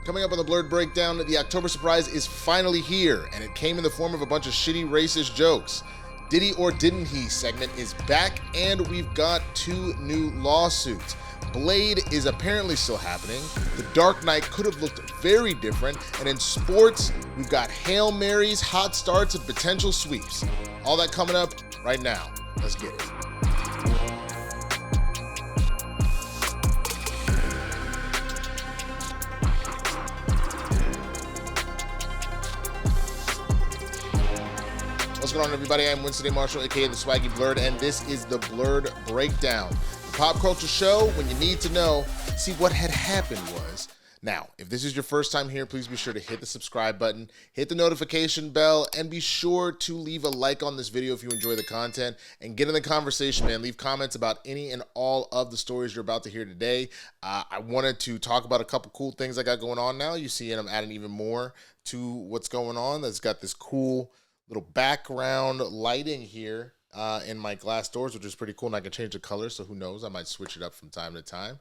Coming up on the Blerd Breakdown, the October surprise is finally here, and it came in the form of a bunch of shitty racist jokes. Diddy or Didn't He segment is back, and we've got 2 new lawsuits. Blade is apparently still happening. The Dark Knight could have looked very different, and in sports, we've got Hail Marys, hot starts, and potential sweeps. All that coming up right now. Let's get it. What's going on, everybody? I'm Winston Marshall, aka the Swaggy Blerd, and this is the Blerd Breakdown, the pop culture show when you need to know. See, what had happened was, now, if this is your first time here, please be sure to hit the subscribe button, hit the notification bell, and be sure to leave a like on this video if you enjoy the content, and get in the conversation, man. Leave comments about any and all of the stories you're about to hear today. I wanted to talk about a couple cool things I got going on now. You see, and I'm adding even more to what's going on. That's got this cool little background lighting here in my glass doors, which is pretty cool, and I can change the color, so who knows, I might switch it up from time to time.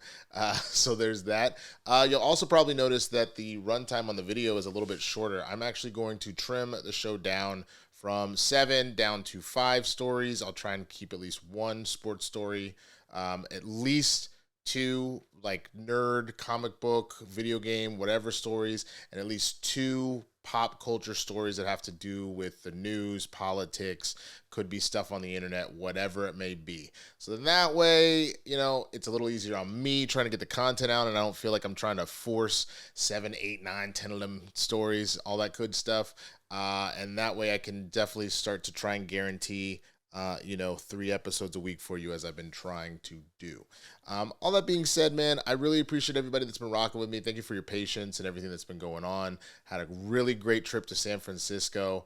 So there's that. You'll also probably notice that the runtime on the video is a little bit shorter. I'm actually going to trim the show down from 7 down to 5 stories. I'll try and keep at least 1 sports story, at least 2 like nerd, comic book, video game, whatever stories, and at least 2 pop culture stories that have to do with the news, politics, could be stuff on the internet, whatever it may be. So then that way, you know, it's a little easier on me trying to get the content out, and I don't feel like I'm trying to force 7, 8, 9, 10 of them stories, all that good stuff. And that way I can definitely start to try and guarantee 3 episodes a week for you, as I've been trying to do. All that being said, man, I really appreciate everybody that's been rocking with me. Thank you for your patience and everything that's been going on. Had a really great trip to San Francisco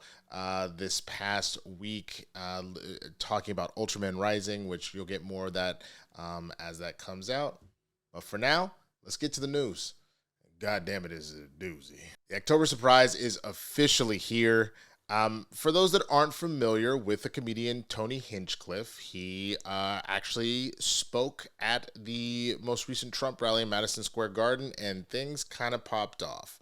this past week, talking about Ultraman Rising, which you'll get more of that as that comes out. But for now, let's get to the news. God damn, it is a doozy. The October surprise is officially here. For those that aren't familiar with the comedian Tony Hinchcliffe, he actually spoke at the most recent Trump rally in Madison Square Garden, and things kind of popped off.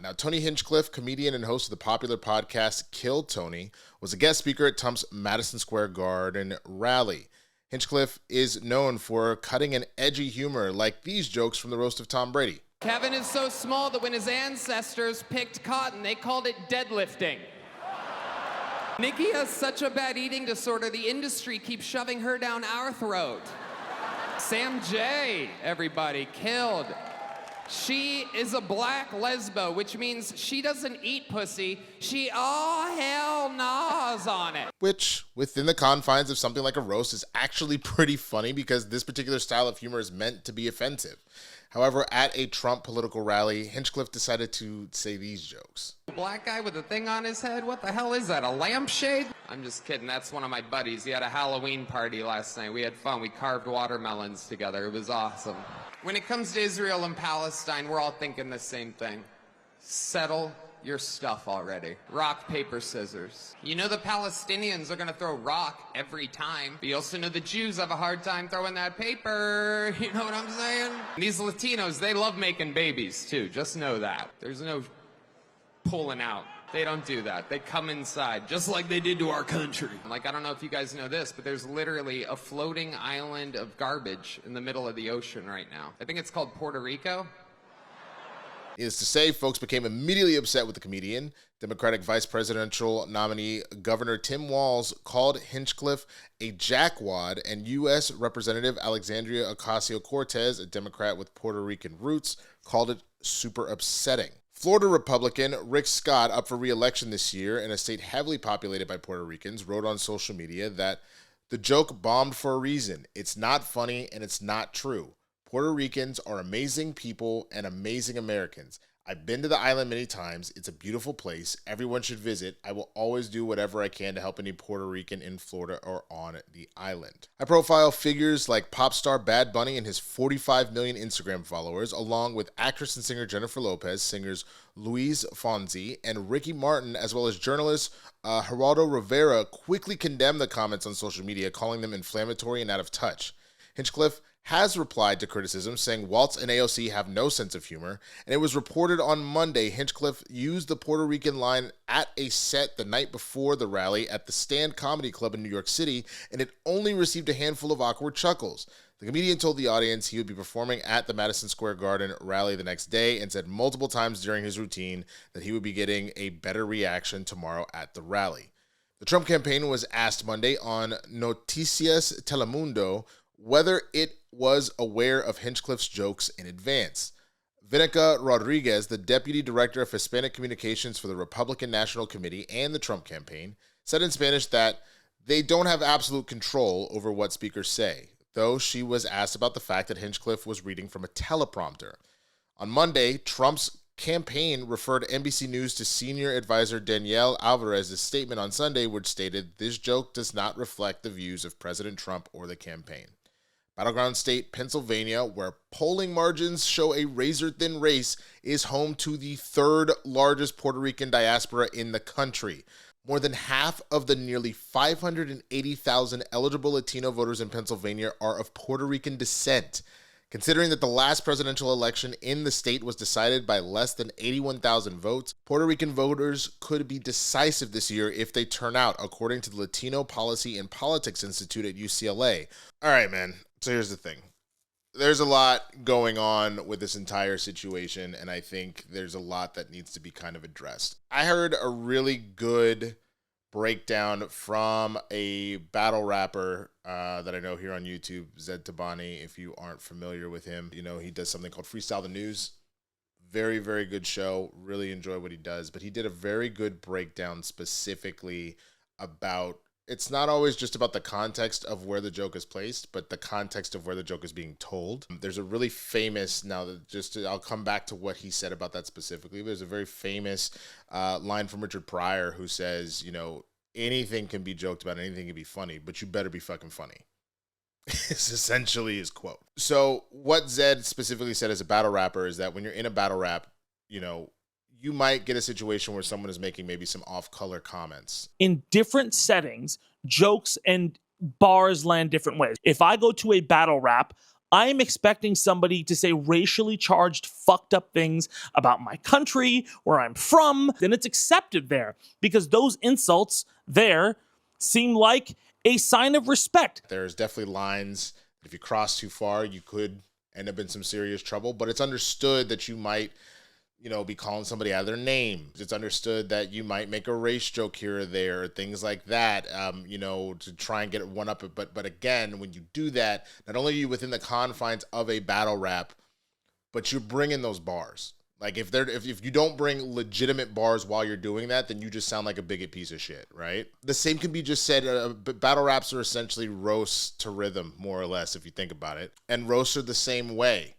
Now, Tony Hinchcliffe, comedian and host of the popular podcast Kill Tony, was a guest speaker at Trump's Madison Square Garden rally. Hinchcliffe is known for cutting and edgy humor like these jokes from the roast of Tom Brady. Kevin is so small that when his ancestors picked cotton, they called it deadlifting. Nikki has such a bad eating disorder, the industry keeps shoving her down our throat. Sam J, everybody, killed. She is a black lesbo, which means she doesn't eat pussy. She, oh, hell no's on it. Which, within the confines of something like a roast, is actually pretty funny because this particular style of humor is meant to be offensive. However, at a Trump political rally, Hinchcliffe decided to say these jokes. Black guy with a thing on his head? What the hell is that, a lampshade? I'm just kidding, that's one of my buddies. He had a Halloween party last night. We had fun, we carved watermelons together. It was awesome. When it comes to Israel and Palestine, we're all thinking the same thing. Settle your stuff already. Rock, paper, scissors. You know the Palestinians are gonna throw rock every time, but you also know the Jews have a hard time throwing that paper. You know what I'm saying? These Latinos, they love making babies too. Just know that. There's no pulling out. They don't do that. They come inside, just like they did to our country. Like, I don't know if you guys know this, but there's literally a floating island of garbage in the middle of the ocean right now. I think it's called Puerto Rico. Needless to say, folks became immediately upset with the comedian. Democratic vice presidential nominee Governor Tim Walz called Hinchcliffe a jackwad, and U.S. Representative Alexandria Ocasio-Cortez, a Democrat with Puerto Rican roots, called it super upsetting. Florida Republican Rick Scott, up for re-election this year in a state heavily populated by Puerto Ricans, wrote on social media that the joke bombed for a reason. It's not funny and it's not true. Puerto Ricans are amazing people and amazing Americans. I've been to the island many times. It's a beautiful place. Everyone should visit. I will always do whatever I can to help any Puerto Rican in Florida or on the island. I profile figures like pop star Bad Bunny and his 45 million Instagram followers, along with actress and singer Jennifer Lopez, singers Luis Fonsi, and Ricky Martin, as well as journalist Geraldo Rivera, quickly condemned the comments on social media, calling them inflammatory and out of touch. Hinchcliffe has replied to criticism, saying Waltz and AOC have no sense of humor, and it was reported on Monday Hinchcliffe used the Puerto Rican line at a set the night before the rally at the Stand Comedy Club in New York City, and it only received a handful of awkward chuckles. The comedian told the audience he would be performing at the Madison Square Garden rally the next day and said multiple times during his routine that he would be getting a better reaction tomorrow at the rally. The Trump campaign was asked Monday on Noticias Telemundo whether it was aware of Hinchcliffe's jokes in advance. Vinica Rodriguez, the deputy director of Hispanic communications for the Republican National Committee and the Trump campaign, said in Spanish that they don't have absolute control over what speakers say, though she was asked about the fact that Hinchcliffe was reading from a teleprompter. On Monday, Trump's campaign referred NBC News to senior advisor Danielle Alvarez's statement on Sunday, which stated, "This joke does not reflect the views of President Trump or the campaign." Battleground state Pennsylvania, where polling margins show a razor-thin race, is home to the third largest Puerto Rican diaspora in the country. More than half of the nearly 580,000 eligible Latino voters in Pennsylvania are of Puerto Rican descent. Considering that the last presidential election in the state was decided by less than 81,000 votes, Puerto Rican voters could be decisive this year if they turn out, according to the Latino Policy and Politics Institute at UCLA. All right, man. So here's the thing. There's a lot going on with this entire situation, and I think there's a lot that needs to be kind of addressed. I heard a really good breakdown from a battle rapper that I know here on YouTube, Zed Tabani. If you aren't familiar with him, you know, he does something called Freestyle the News. Very, very good show. Really enjoy what he does. But he did a very good breakdown specifically about, it's not always just about the context of where the joke is placed, but the context of where the joke is being told. There's a really famous, I'll come back to what he said about that specifically. There's a very famous line from Richard Pryor who says, you know, anything can be joked about, anything can be funny, but you better be fucking funny. It's essentially his quote. So what Zed specifically said as a battle rapper is that when you're in a battle rap, you know, you might get a situation where someone is making maybe some off-color comments. In different settings, jokes and bars land different ways. If I go to a battle rap, I'm expecting somebody to say racially charged, fucked up things about my country, where I'm from, then it's accepted there because those insults there seem like a sign of respect. There's definitely lines that if you cross too far, you could end up in some serious trouble, but it's understood that you might, you know, be calling somebody out of their name. It's understood that you might make a race joke here or there, or things like that, you know, to try and get one up. But again, when you do that, not only are you within the confines of a battle rap, but you're bringing those bars. Like if you don't bring legitimate bars while you're doing that, then you just sound like a bigot piece of shit, right? The same can be just said, but battle raps are essentially roasts to rhythm, more or less, if you think about it. And roasts are the same way.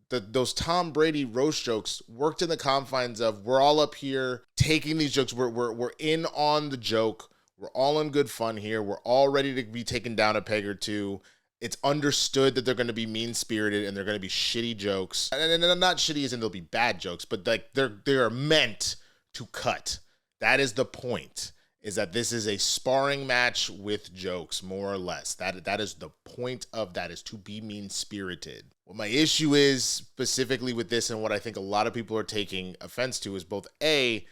Those Tom Brady roast jokes worked in the confines of, we're all up here taking these jokes. We're in on the joke. We're all in good fun here. We're all ready to be taken down a peg or two. It's understood that they're going to be mean-spirited and they're going to be shitty jokes. And not shitty as in they'll be bad jokes, but like they're meant to cut. That is the point, is that this is a sparring match with jokes, more or less. That is the point of that, is to be mean-spirited. What my issue is specifically with this, and what I think a lot of people are taking offense to, is both A,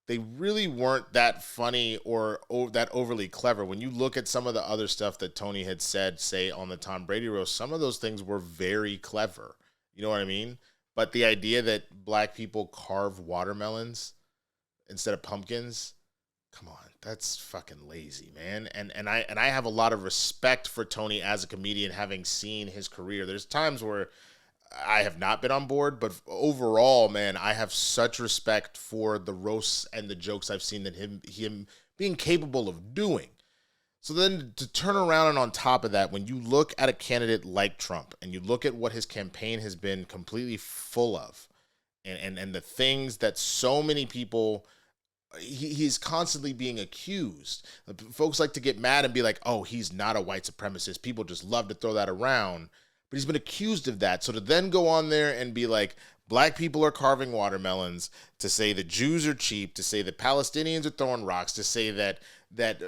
they really weren't that funny or that overly clever. When you look at some of the other stuff that Tony had said, say on the Tom Brady roast, some of those things were very clever. You know what I mean? But the idea that black people carve watermelons instead of pumpkins, come on, that's fucking lazy, man. And I have a lot of respect for Tony as a comedian, having seen his career. There's times where I have not been on board, but overall, man, I have such respect for the roasts and the jokes I've seen that him being capable of doing. So then to turn around and on top of that, when you look at a candidate like Trump and you look at what his campaign has been completely full of, and the things that so many people, he's constantly being accused. Folks like to get mad and be like, oh, he's not a white supremacist. People just love to throw that around. But he's been accused of that. So to then go on there and be like, black people are carving watermelons, to say that Jews are cheap, to say that Palestinians are throwing rocks, to say that that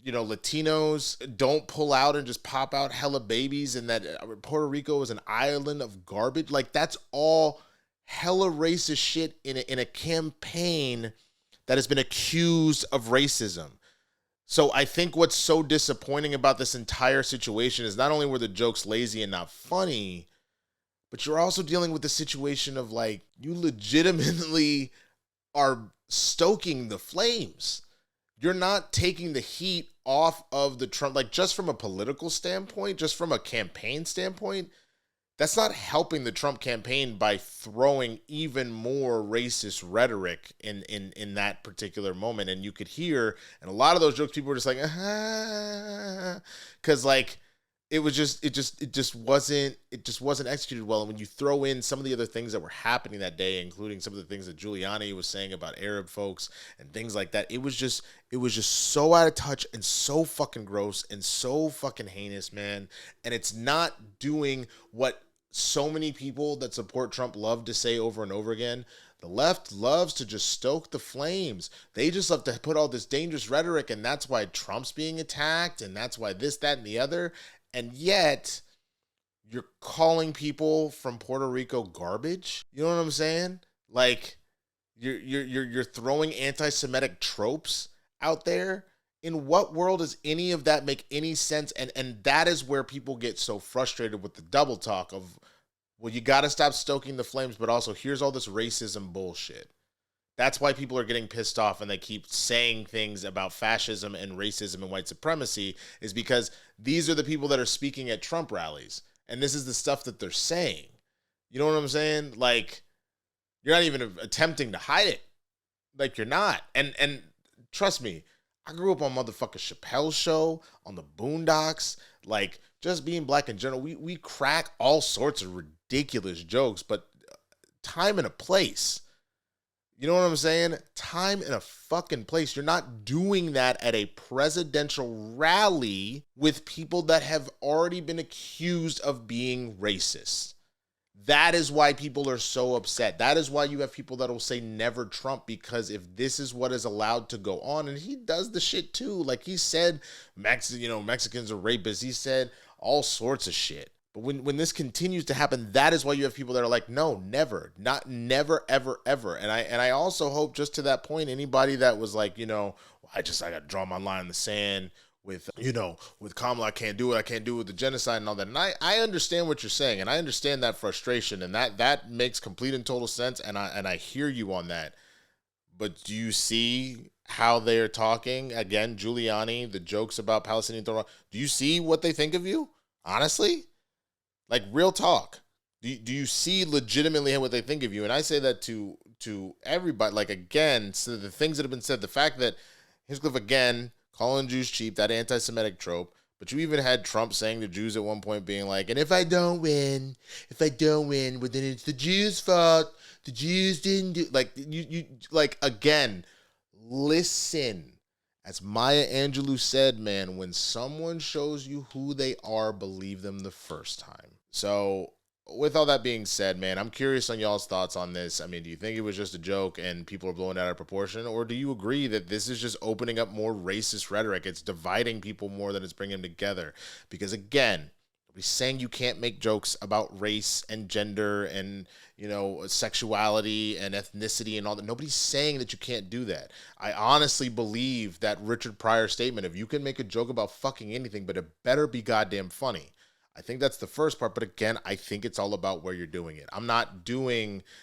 Latinos don't pull out and just pop out hella babies, and that Puerto Rico is an island of garbage. Like, that's all hella racist shit in a campaign that has been accused of racism. So I think what's so disappointing about this entire situation is not only were the jokes lazy and not funny, but you're also dealing with the situation of, like, you legitimately are stoking the flames. You're not taking the heat off of the Trump, like, just from a political standpoint, just from a campaign standpoint. That's not helping the Trump campaign by throwing even more racist rhetoric in that particular moment. And you could hear, and a lot of those jokes, people were just like, because, like, it just wasn't executed well. And when you throw in some of the other things that were happening that day, including some of the things that Giuliani was saying about Arab folks and things like that, it was just so out of touch and so fucking gross and so fucking heinous, man. And it's not doing what so many people that support Trump love to say over and over again. The left loves to just stoke the flames. They just love to put all this dangerous rhetoric, and that's why Trump's being attacked, and that's why this, that, and the other. And yet, you're calling people from Puerto Rico garbage. You know what I'm saying? Like, you're throwing anti-Semitic tropes out there. In what world does any of that make any sense? And that is where people get so frustrated with the double talk of, well, you got to stop stoking the flames, but also here's all this racism bullshit. That's why people are getting pissed off and they keep saying things about fascism and racism and white supremacy, is because these are the people that are speaking at Trump rallies. And this is the stuff that they're saying. You know what I'm saying? Like, you're not even attempting to hide it. Like, you're not. And trust me, I grew up on motherfucking Chappelle's show, on the Boondocks, like, just being black in general. We crack all sorts of ridiculous jokes, but time and a place. You know what I'm saying? Time and a fucking place. You're not doing that at a presidential rally with people that have already been accused of being racist. That is why people are so upset. That is why you have people that will say never Trump, because if this is what is allowed to go on, and he does the shit too. Like, he said Mexicans are rapists. He said all sorts of shit. But when this continues to happen, that is why you have people that are like, no, never, not never, ever, ever. And I also hope, just to that point, anybody that was like, I got to draw my line in the sand with Kamala, I can't do it with the genocide and all that. And I understand what you're saying, and I understand that frustration, and that makes complete and total sense. And I hear you on that. But do you see how they're talking? Again, Giuliani, the jokes about Palestinian Authority. Do you see what they think of you? Honestly? Like, real talk. Do you see legitimately what they think of you? And I say that to everybody. Like, again, so the things that have been said, the fact that Hinchcliffe, again, calling Jews cheap, that anti-Semitic trope. But you even had Trump saying to Jews at one point, being like, and if I don't win, well, then it's the Jews' fault. The Jews didn't do, like, you like, again, listen. As Maya Angelou said, man, when someone shows you who they are, believe them the first time. So, with all that being said, man, I'm curious on y'all's thoughts on this. I mean, do you think it was just a joke and people are blowing it out of proportion? Or do you agree that this is just opening up more racist rhetoric? It's dividing people more than it's bringing them together. Because, again, nobody's saying you can't make jokes about race and gender and, sexuality and ethnicity and all that. Nobody's saying that you can't do that. I honestly believe that Richard Pryor statement, if you can make a joke about fucking anything, but it better be goddamn funny. I think that's the first part, but again, I think it's all about where you're doing it.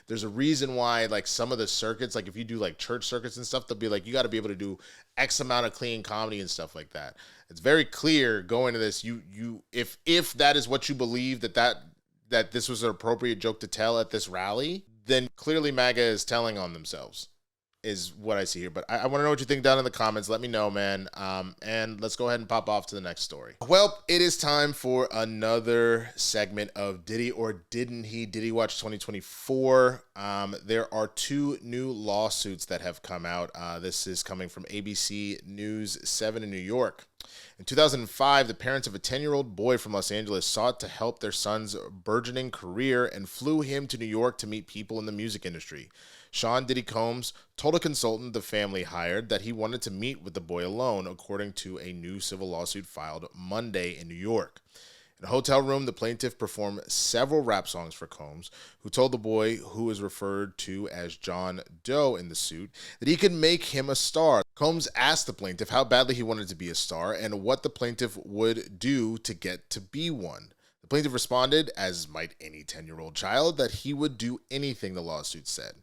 There's a reason why, like, some of the circuits, like if you do like church circuits and stuff, they'll be like, you got to be able to do X amount of clean comedy and stuff like that. It's very clear going to this, if that is what you believe, that this was an appropriate joke to tell at this rally, then clearly MAGA is telling on themselves, is what I see here. But I want to know what you think down in the comments. Let me know, man. And let's go ahead and pop off to the next story. Well, it is time for another segment of Diddy or Didn't He? Diddy Watch 2024. There are 2 new lawsuits that have come out. This is coming from ABC News 7 in New York. In 2005, the parents of a 10-year-old boy from Los Angeles sought to help their son's burgeoning career and flew him to New York to meet people in the music industry. Sean Diddy Combs told a consultant the family hired that he wanted to meet with the boy alone, according to a new civil lawsuit filed Monday in New York. In a hotel room, the plaintiff performed several rap songs for Combs, who told the boy, who is referred to as John Doe in the suit, that he could make him a star. Combs asked the plaintiff how badly he wanted to be a star and what the plaintiff would do to get to be one. The plaintiff responded, as might any 10-year-old child, that he would do anything, the lawsuit said.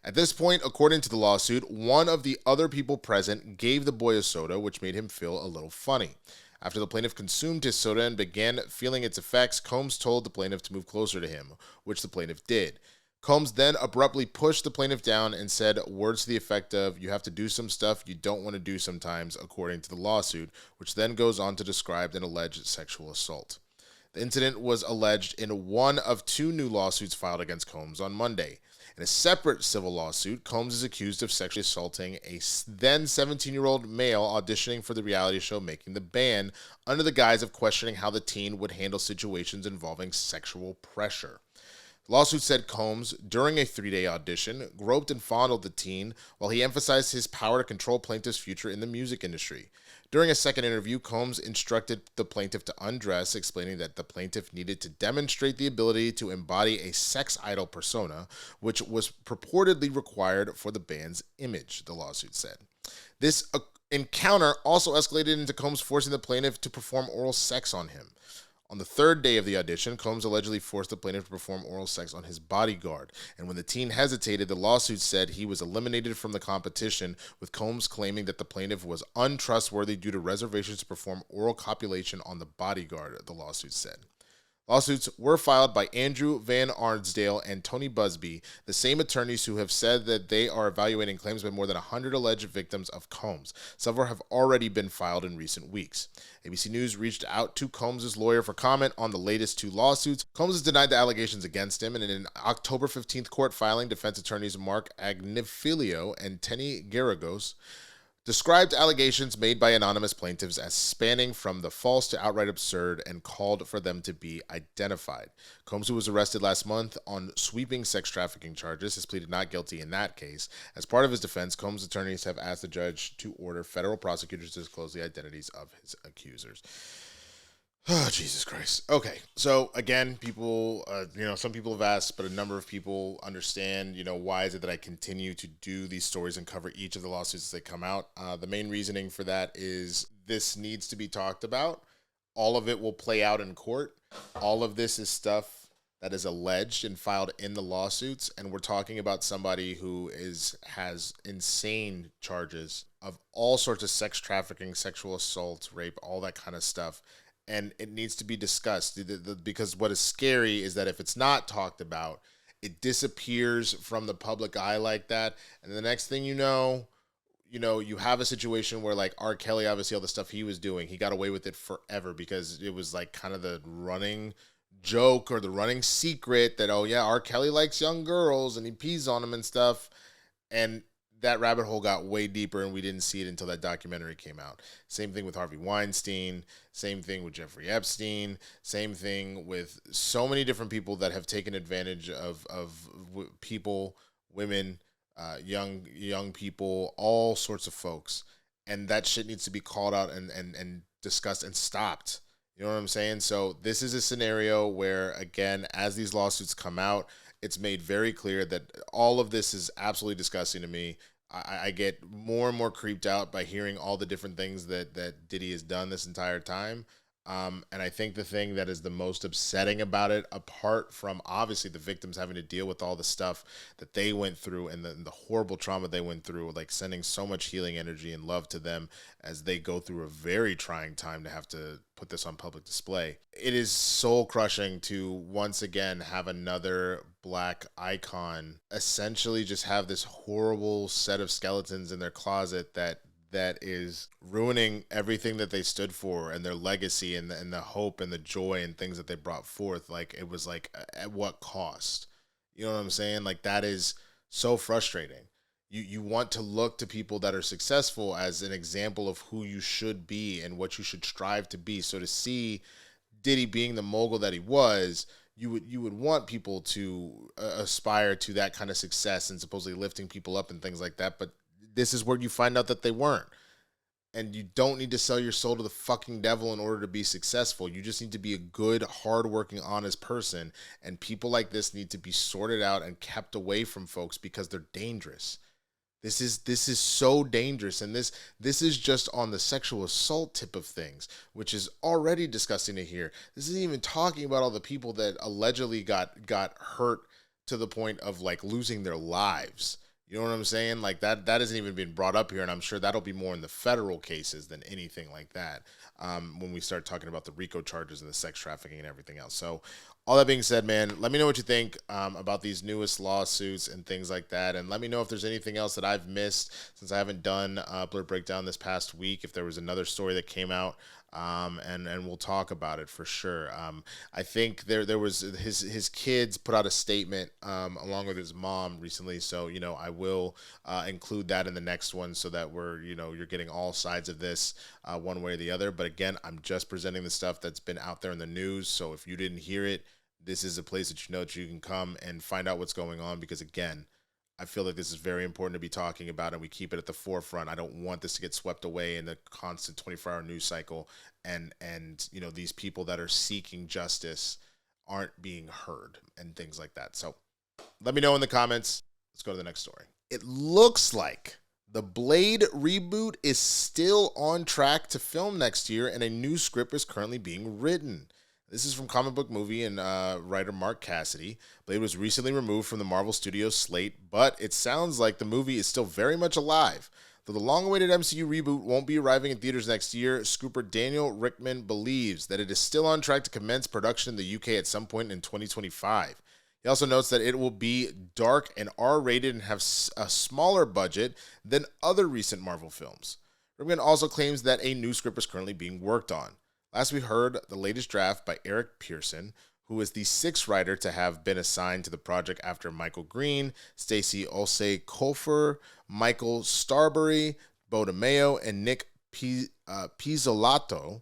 At this point, according to the lawsuit, one of the other people present gave the boy a soda, which made him feel a little funny. After the plaintiff consumed his soda and began feeling its effects, Combs told the plaintiff to move closer to him, which the plaintiff did. Combs then abruptly pushed the plaintiff down and said words to the effect of, "You have to do some stuff you don't want to do sometimes," according to the lawsuit, which then goes on to describe an alleged sexual assault. The incident was alleged in one of two new lawsuits filed against Combs on Monday. In a separate civil lawsuit, Combs is accused of sexually assaulting a then 17-year-old male auditioning for the reality show Making the Band under the guise of questioning how the teen would handle situations involving sexual pressure. The lawsuit said Combs, during a 3-day audition, groped and fondled the teen while he emphasized his power to control plaintiff's future in the music industry. During a second interview, Combs instructed the plaintiff to undress, explaining that the plaintiff needed to demonstrate the ability to embody a sex idol persona, which was purportedly required for the band's image, the lawsuit said. This encounter also escalated into Combs forcing the plaintiff to perform oral sex on him. On the third day of the audition, Combs allegedly forced the plaintiff to perform oral sex on his bodyguard, and when the teen hesitated, the lawsuit said he was eliminated from the competition, with Combs claiming that the plaintiff was untrustworthy due to reservations to perform oral copulation on the bodyguard, the lawsuit said. Lawsuits were filed by Andrew Van Arnsdale and Tony Busby, the same attorneys who have said that they are evaluating claims by more than 100 alleged victims of Combs. Several have already been filed in recent weeks. ABC News reached out to Combs' lawyer for comment on the latest two lawsuits. Combs has denied the allegations against him, and in an October 15th court filing, defense attorneys Mark Agnifilio and Tenny Garagos described allegations made by anonymous plaintiffs as spanning from the false to outright absurd and called for them to be identified. Combs, who was arrested last month on sweeping sex trafficking charges, has pleaded not guilty in that case. As part of his defense, Combs' attorneys have asked the judge to order federal prosecutors to disclose the identities of his accusers. Oh, Jesus Christ. Okay. So again, people, some people have asked, but a number of people understand, why is it that I continue to do these stories and cover each of the lawsuits as they come out? The main reasoning for that is this needs to be talked about. All of it will play out in court. All of this is stuff that is alleged and filed in the lawsuits. And we're talking about somebody who has insane charges of all sorts of sex trafficking, sexual assault, rape, all that kind of stuff. And it needs to be discussed because what is scary is that if it's not talked about, it disappears from the public eye like that. And the next thing you know, you have a situation where like R. Kelly, obviously all the stuff he was doing, he got away with it forever because it was like kind of the running joke or the running secret that, oh yeah, R. Kelly likes young girls and he pees on them and stuff. And that rabbit hole got way deeper and we didn't see it until that documentary came out. Same thing with Harvey Weinstein, same thing with Jeffrey Epstein, same thing with so many different people that have taken advantage of people, women, young people, all sorts of folks. And that shit needs to be called out and discussed and stopped. You know what I'm saying? So this is a scenario where, again, as these lawsuits come out, it's made very clear that all of this is absolutely disgusting to me. I get more and more creeped out by hearing all the different things that Diddy has done this entire time. And I think the thing that is the most upsetting about it, apart from obviously the victims having to deal with all the stuff that they went through and the horrible trauma they went through, like sending so much healing energy and love to them as they go through a very trying time to have to put this on public display. It is soul crushing to once again have another black icon essentially just have this horrible set of skeletons in their closet that is ruining everything that they stood for and their legacy and the hope and the joy and things that they brought forth. Like, it was like, at what cost? You know what I'm saying? Like, that is so frustrating. You want to look to people that are successful as an example of who you should be and what you should strive to be. So to see Diddy being the mogul that he was, you would want people to aspire to that kind of success and supposedly lifting people up and things like that. But this is where you find out that they weren't. And you don't need to sell your soul to the fucking devil in order to be successful. You just need to be a good, hardworking, honest person. And people like this need to be sorted out and kept away from folks because they're dangerous. This is so dangerous, and this is just on the sexual assault tip of things, which is already disgusting to hear. This isn't even talking about all the people that allegedly got hurt to the point of like losing their lives. You know what I'm saying? Like that hasn't even been brought up here, and I'm sure that'll be more in the federal cases than anything like that when we start talking about the RICO charges and the sex trafficking and everything else. So all that being said, man, let me know what you think about these newest lawsuits and things like that, and let me know if there's anything else that I've missed since I haven't done Blerd Breakdown this past week, if there was another story that came out. And we'll talk about it for sure. I think there was his kids put out a statement along with his mom recently, so I will include that in the next one so that you're getting all sides of this one way or the other. But again, I'm just presenting the stuff that's been out there in the news, so if you didn't hear it, this is a place that you can come and find out what's going on, because again, I feel like this is very important to be talking about, and we keep it at the forefront. I don't want this to get swept away in the constant 24-hour news cycle, and these people that are seeking justice aren't being heard and things like that. So let me know in the comments. Let's go to the next story. It looks like the Blade reboot is still on track to film next year, and a new script is currently being written. This is from comic book movie and writer Mark Cassidy. Blade was recently removed from the Marvel Studios slate, but it sounds like the movie is still very much alive. Though the long-awaited MCU reboot won't be arriving in theaters next year, scooper Daniel Rickman believes that it is still on track to commence production in the UK at some point in 2025. He also notes that it will be dark and R-rated and have a smaller budget than other recent Marvel films. Rickman also claims that a new script is currently being worked on. Last we heard the latest draft by Eric Pearson, who is the sixth writer to have been assigned to the project after Michael Green, Stacey Olsey-Kofer, Michael Starbury, Bo DeMeo, and Nick Pizzolatto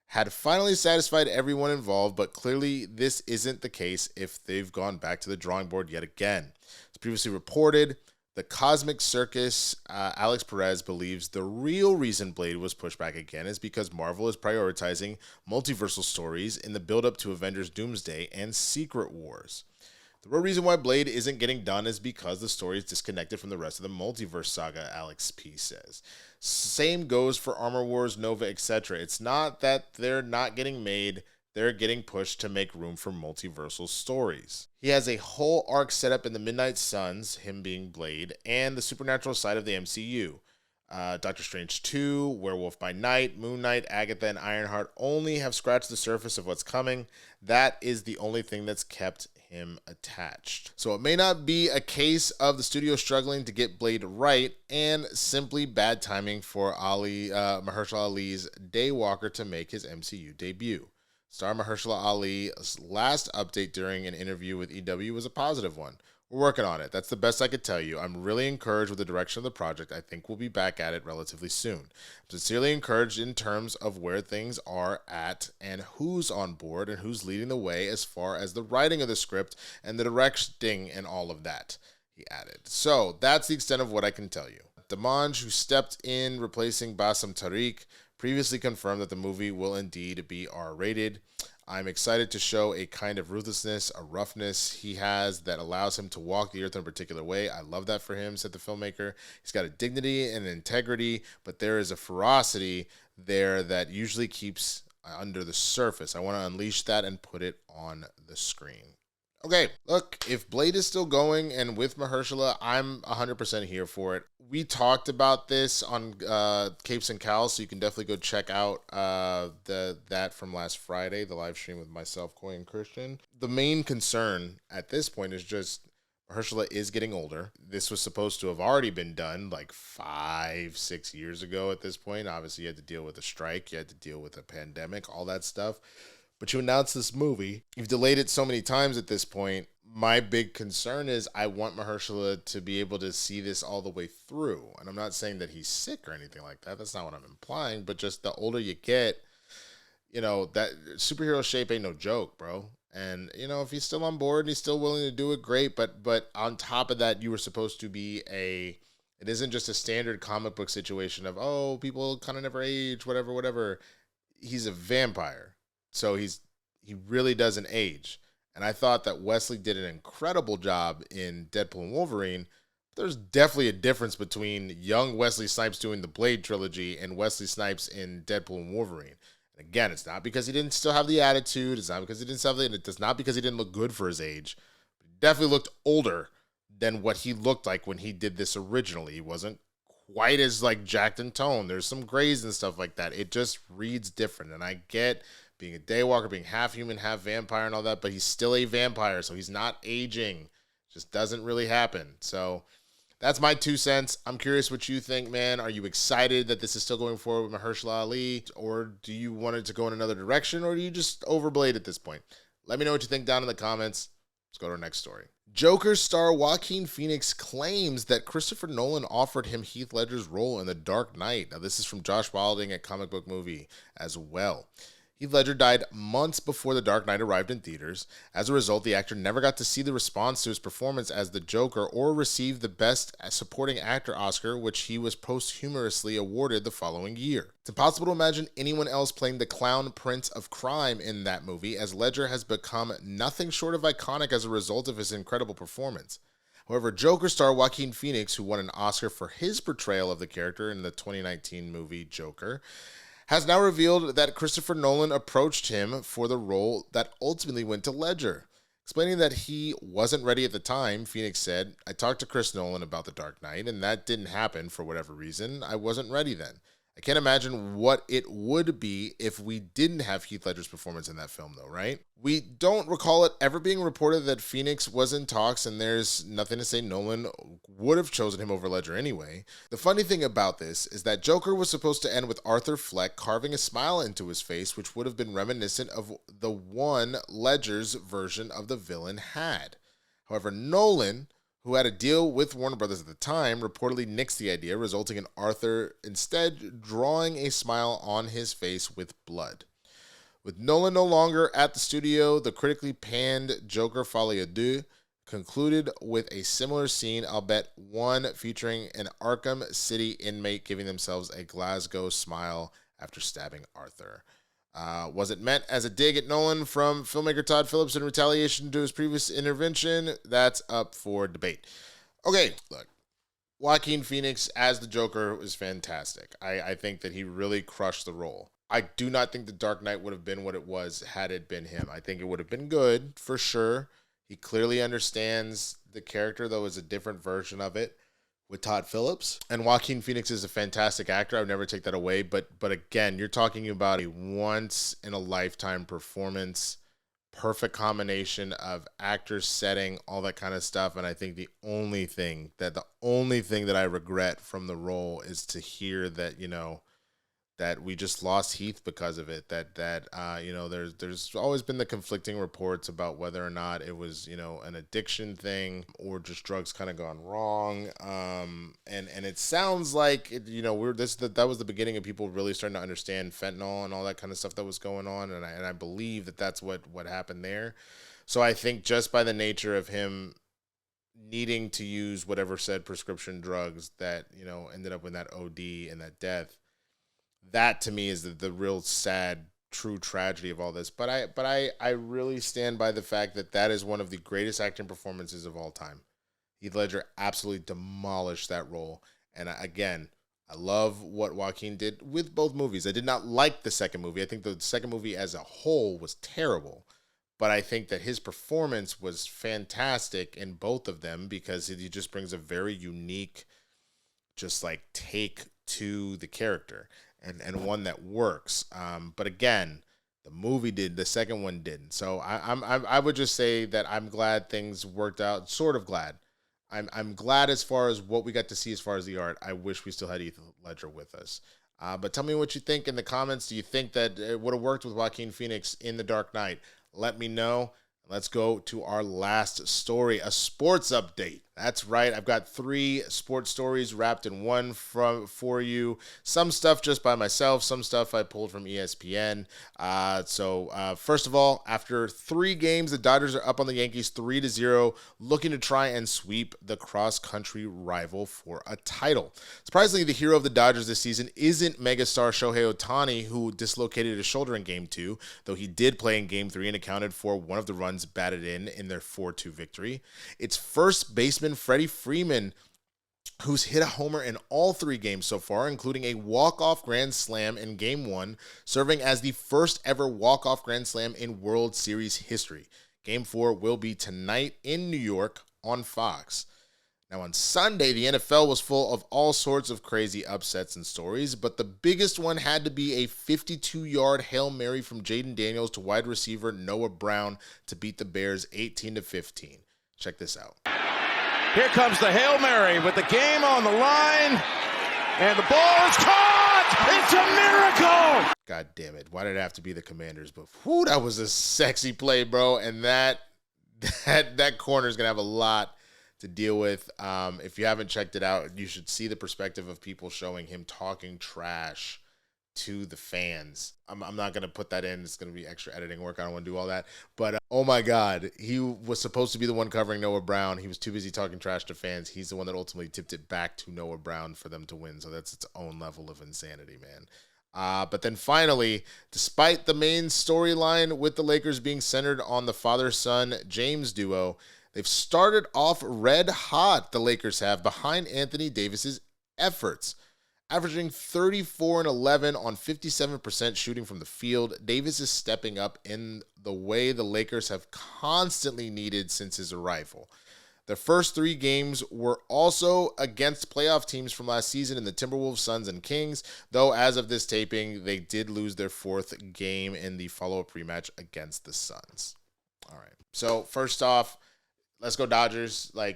had finally satisfied everyone involved, but clearly this isn't the case if they've gone back to the drawing board yet again. As previously reported, the Cosmic Circus, Alex Perez believes the real reason Blade was pushed back again is because Marvel is prioritizing multiversal stories in the build-up to Avengers Doomsday and Secret Wars. The real reason why Blade isn't getting done is because the story is disconnected from the rest of the multiverse saga, Alex P. says. Same goes for Armor Wars, Nova, etc. It's not that they're not getting made, they're getting pushed to make room for multiversal stories. He has a whole arc set up in the Midnight Suns, him being Blade, and the supernatural side of the MCU. Doctor Strange 2, Werewolf by Night, Moon Knight, Agatha, and Ironheart only have scratched the surface of what's coming. That is the only thing that's kept him attached. So it may not be a case of the studio struggling to get Blade right and simply bad timing for Mahershala Ali's Daywalker to make his MCU debut. Star Mahershala Ali's last update during an interview with EW was a positive one. We're working on it. That's the best I could tell you. I'm really encouraged with the direction of the project. I think we'll be back at it relatively soon. I'm sincerely encouraged in terms of where things are at and who's on board and who's leading the way as far as the writing of the script and the directing and all of that, he added. So that's the extent of what I can tell you. Damanj, who stepped in replacing Bassam Tariq, previously confirmed that the movie will indeed be R-rated. I'm excited to show a kind of ruthlessness, a roughness he has that allows him to walk the earth in a particular way. I love that for him, said the filmmaker. He's got a dignity and an integrity, but there is a ferocity there that usually keeps under the surface. I want to unleash that and put it on the screen. Okay, look, if Blade is still going and with Mahershala, I'm 100% here for it. We talked about this on Capes and Cals, so you can definitely go check out that from last Friday, the live stream with myself, Coy, and Christian. The main concern at this point is just Mahershala is getting older. This was supposed to have already been done like 5-6 years ago at this point. Obviously, you had to deal with a strike, you had to deal with a pandemic, all that stuff. But you announced this movie. You've delayed it so many times at this point. my big concern is I want Mahershala to be able to see this all the way through. And I'm not saying that he's sick or anything like that. That's not what I'm implying. But just the older you get, that superhero shape ain't no joke, bro. And, if he's still on board and he's still willing to do it, great. But on top of that, you were supposed to be it isn't just a standard comic book situation of, oh, people kind of never age, whatever. He's a vampire. So he really doesn't age. And I thought that Wesley did an incredible job in Deadpool and Wolverine. There's definitely a difference between young Wesley Snipes doing the Blade trilogy and Wesley Snipes in Deadpool and Wolverine. And again, it's not because he didn't still have the attitude. It's not because he didn't have it's not because he didn't look good for his age. But he definitely looked older than what he looked like when he did this originally. He wasn't quite as jacked in tone. There's some grays and stuff like that. It just reads different. And I get being a daywalker, being half human, half vampire and all that, but he's still a vampire, so he's not aging. It just doesn't really happen. So that's my 2 cents. I'm curious what you think, man. Are you excited that this is still going forward with Mahershala Ali, or do you want it to go in another direction, or do you just overblade at this point? Let me know what you think down in the comments. Let's go to our next story. Joker star Joaquin Phoenix claims that Christopher Nolan offered him Heath Ledger's role in The Dark Knight. Now, this is from Josh Wilding at Comic Book Movie as well. Heath Ledger died months before The Dark Knight arrived in theaters. As a result, the actor never got to see the response to his performance as the Joker or receive the Best Supporting Actor Oscar, which he was posthumously awarded the following year. It's impossible to imagine anyone else playing the clown prince of crime in that movie, as Ledger has become nothing short of iconic as a result of his incredible performance. However, Joker star Joaquin Phoenix, who won an Oscar for his portrayal of the character in the 2019 movie Joker, has now revealed that Christopher Nolan approached him for the role that ultimately went to Ledger. Explaining that he wasn't ready at the time, Phoenix said, "I talked to Chris Nolan about The Dark Knight, and that didn't happen for whatever reason. I wasn't ready then. I can't imagine what it would be if we didn't have Heath Ledger's performance in that film, though, right?" We don't recall it ever being reported that Phoenix was in talks, and there's nothing to say Nolan would have chosen him over Ledger anyway. The funny thing about this is that Joker was supposed to end with Arthur Fleck carving a smile into his face, which would have been reminiscent of the one Ledger's version of the villain had. However, Nolan, who had a deal with Warner Brothers at the time, reportedly nixed the idea, resulting in Arthur instead drawing a smile on his face with blood. With Nolan no longer at the studio, the critically panned Joker Folie à Deux concluded with a similar scene, albeit one featuring an Arkham City inmate giving themselves a Glasgow smile after stabbing Arthur. Was it meant as a dig at Nolan from filmmaker Todd Phillips in retaliation to his previous intervention? That's up for debate. Okay, look. Joaquin Phoenix as the Joker was fantastic. I think that he really crushed the role. I do not think The Dark Knight would have been what it was had it been him. I think it would have been good, for sure. He clearly understands the character, though it's a different version of it with Todd Phillips. And Joaquin Phoenix is a fantastic actor. I would never take that away. But again, you're talking about a once-in-a-lifetime performance, perfect combination of actors, setting, all that kind of stuff. And I think the only thing that I regret from the role is to hear that, that we just lost Heath because of it. There's always been the conflicting reports about whether or not it was, an addiction thing or just drugs kind of gone wrong. And it sounds like that was the beginning of people really starting to understand fentanyl and all that kind of stuff that was going on. And I believe that that's what happened there. So I think just by the nature of him needing to use whatever said prescription drugs that, ended up in that OD and that death, that to me is the real sad, true tragedy of all this. But I really stand by the fact that is one of the greatest acting performances of all time. Heath Ledger absolutely demolished that role. And again, I love what Joaquin did with both movies. I did not like the second movie. I think the second movie as a whole was terrible. But I think that his performance was fantastic in both of them because he just brings a very unique, just take to the character. And one that works. But again, the second one didn't. So I would just say that I'm glad things worked out. Sort of glad. I'm glad as far as what we got to see as far as the art. I wish we still had Heath Ledger with us. But tell me what you think in the comments. Do you think that it would have worked with Joaquin Phoenix in The Dark Knight? Let me know. Let's go to our last story, a sports update. That's right. I've got 3 sports stories wrapped in one for you. Some stuff just by myself, some stuff I pulled from ESPN. First of all, after 3 games, the Dodgers are up on the Yankees 3-0, looking to try and sweep the cross-country rival for a title. Surprisingly, the hero of the Dodgers this season isn't megastar Shohei Ohtani, who dislocated his shoulder in Game 2, though he did play in Game 3 and accounted for one of the runs batted in their 4-2 victory. It's first baseman Freddie Freeman, who's hit a homer in all 3 games so far, including a walk-off grand slam in Game 1, serving as the first ever walk-off grand slam in World Series history. Game 4 will be tonight in New York on Fox. Now on Sunday, the NFL was full of all sorts of crazy upsets and stories, but the biggest one had to be a 52-yard Hail Mary from Jaden Daniels to wide receiver Noah Brown to beat the Bears 18-15. Check this out. Here comes the Hail Mary with the game on the line, and the ball is caught! It's a miracle! God damn it. Why did it have to be the Commanders? But whew, that was a sexy play, bro, and that corner is going to have a lot to deal with. If you haven't checked it out, you should see the perspective of people showing him talking trash to the fans. I'm not going to put that in. It's going to be extra editing work. I don't want to do all that. But oh my God, he was supposed to be the one covering Noah Brown. He was too busy talking trash to fans. He's the one that ultimately tipped it back to Noah Brown for them to win. So that's its own level of insanity, man. But then finally, despite the main storyline with the Lakers being centered on the father-son James duo, they've started off red hot, the Lakers have, behind Anthony Davis's efforts. Averaging 34-11 on 57% shooting from the field, Davis is stepping up in the way the Lakers have constantly needed since his arrival. The first 3 games were also against playoff teams from last season in the Timberwolves, Suns, and Kings, though as of this taping, they did lose their 4th game in the follow-up rematch against the Suns. All right, so first off, let's go Dodgers. I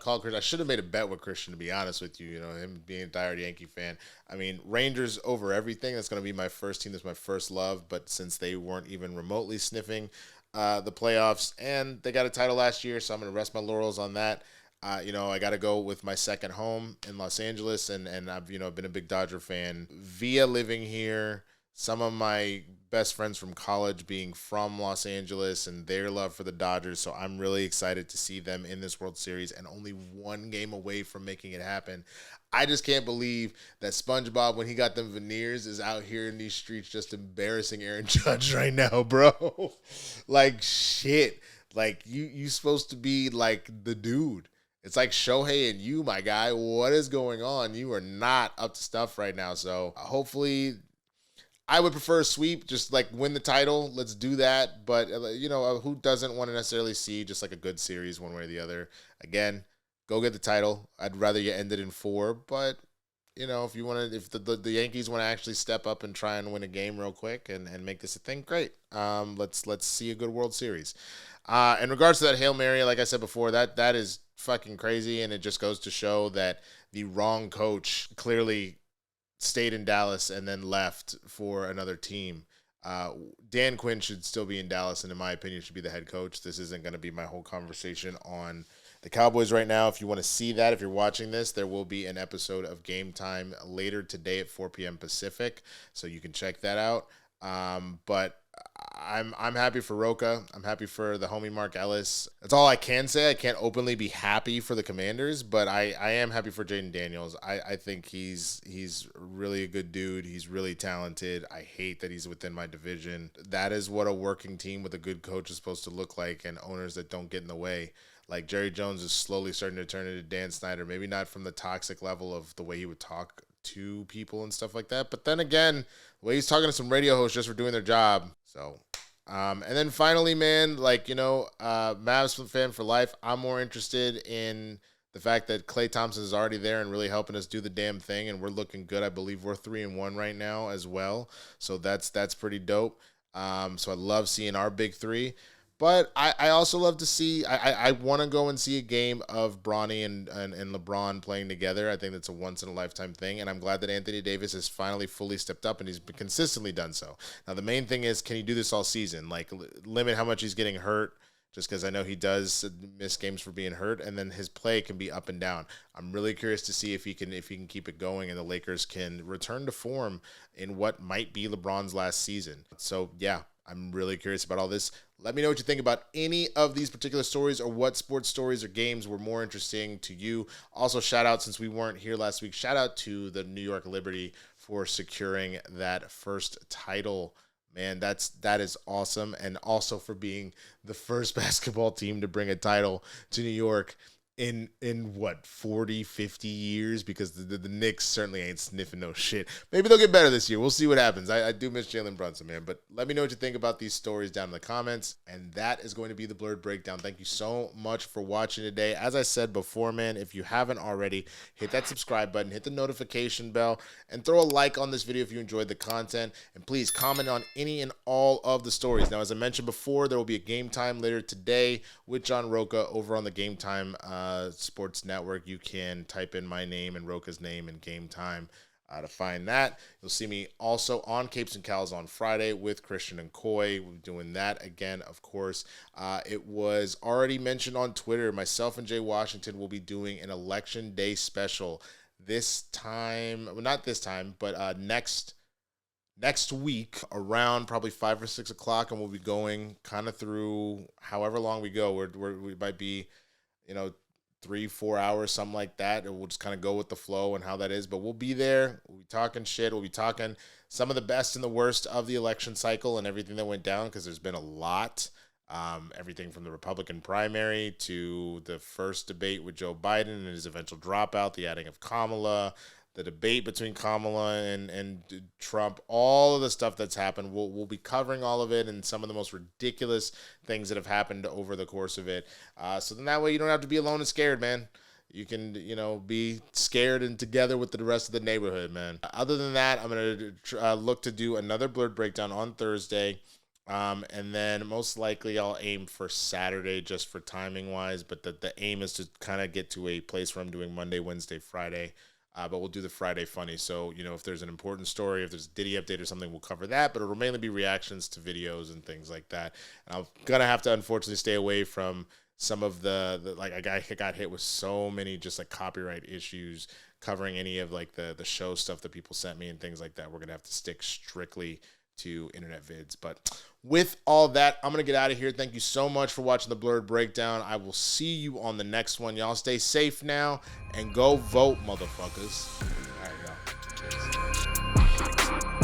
called Christian. I should have made a bet with Christian, to be honest with you. Him being a diehard Yankee fan. I mean, Rangers over everything. That's going to be my first team. That's my first love. But since they weren't even remotely sniffing the playoffs, and they got a title last year, so I'm going to rest my laurels on that. I got to go with my second home in Los Angeles, and I've been a big Dodger fan via living here. Some of my best friends from college being from Los Angeles and their love for the Dodgers. So I'm really excited to see them in this World Series and only 1 game away from making it happen. I just can't believe that SpongeBob, when he got them veneers, is out here in these streets just embarrassing Aaron Judge right now, bro. Shit. You supposed to be like the dude. It's like Shohei and you, my guy. What is going on? You are not up to stuff right now. So hopefully, I would prefer a sweep, just win the title. Let's do that. But, who doesn't want to necessarily see just a good series one way or the other? Again, go get the title. I'd rather you end it in 4. But, if you want to, if the Yankees want to actually step up and try and win a game real quick and make this a thing, great. Let's see a good World Series. In regards to that Hail Mary, like I said before, that is fucking crazy. And it just goes to show that the wrong coach clearly stayed in Dallas and then left for another team. Dan Quinn should still be in Dallas, and in my opinion, should be the head coach. This isn't going to be my whole conversation on the Cowboys right now. If you want to see that, if you're watching this, there will be an episode of Game Time later today at 4 p.m. Pacific, so you can check that out. But I'm happy for Rocha. I'm happy for the homie Mark Ellis. That's all I can say. I can't openly be happy for the Commanders, but I am happy for Jaden Daniels. I think he's really a good dude. He's really talented. I hate that he's within my division. That is what a working team with a good coach is supposed to look like, and owners that don't get in the way. Jerry Jones is slowly starting to turn into Dan Snyder. Maybe not from the toxic level of the way he would talk to people and stuff like that, but then again, the way he's talking to some radio hosts just for doing their job. So, and then finally, man, Mavs fan for life. I'm more interested in the fact that Klay Thompson is already there and really helping us do the damn thing, and we're looking good. I believe we're 3-1 right now as well, so that's pretty dope. So I love seeing our big 3. But I also love to see, I want to go and see a game of Bronny and LeBron playing together. I think that's a once-in-a-lifetime thing, and I'm glad that Anthony Davis has finally fully stepped up, and he's been consistently done so. Now, the main thing is, can he do this all season? Like, limit how much he's getting hurt, just because I know he does miss games for being hurt, and then his play can be up and down. I'm really curious to see if he can keep it going, and the Lakers can return to form in what might be LeBron's last season. So, yeah, I'm really curious about all this. Let me know what you think about any of these particular stories, or what sports stories or games were more interesting to you. Also, shout out, since we weren't here last week, shout out to the New York Liberty for securing that first title. Man, that is awesome. And also for being the first basketball team to bring a title to New York in what, 40, 50 years, because the Knicks certainly ain't sniffing no shit. Maybe they'll get better this year. We'll see what happens. I do miss Jalen Brunson, man. But let me know what you think about these stories down in the comments. And that is going to be the Blerd Breakdown. Thank you so much for watching today. As I said before, man, if you haven't already, hit that subscribe button, hit the notification bell, and throw a like on this video if you enjoyed the content. And please comment on any and all of the stories. Now, as I mentioned before, there will be a Game Time later today with John Roca over on the Game Time Sports Network. You can type in my name and Roca's name and Game Time to find that. You'll see me also on Capes and Cows on Friday with Christian and Coy. We're doing that again, of course. It was already mentioned on Twitter. Myself and Jay Washington will be doing an Election Day special this time. Well, not this time, but next week around probably 5 or 6 o'clock, and we'll be going kind of through however long we go. We might be, 3-4 hours, something like that, and we'll just kind of go with the flow and how that is. But we'll be there. We'll be talking shit. We'll be talking some of the best and the worst of the election cycle and everything that went down, because there's been a lot. Everything from the Republican primary to the first debate with Joe Biden and his eventual dropout, the adding of Kamala, the debate between Kamala and Trump, all of the stuff that's happened. We'll be covering all of it and some of the most ridiculous things that have happened over the course of it. So then that way you don't have to be alone and scared, man. You can, be scared and together with the rest of the neighborhood, man. Other than that, I'm going to look to do another Blerd Breakdown on Thursday. And then most likely I'll aim for Saturday just for timing wise. But the aim is to kind of get to a place where I'm doing Monday, Wednesday, Friday. But we'll do the Friday funny. So, if there's an important story, if there's a Diddy update or something, we'll cover that. But it'll mainly be reactions to videos and things like that. And I'm going to have to, unfortunately, stay away from some of the like, I got hit with so many just like copyright issues covering any of like the show stuff that people sent me and things like that. We're going to have to stick strictly to internet vids. But with all that, I'm going to get out of here. Thank you so much for watching the Blerd Breakdown. I will see you on the next one. Y'all stay safe now and go vote, motherfuckers. All right, y'all. Cheers.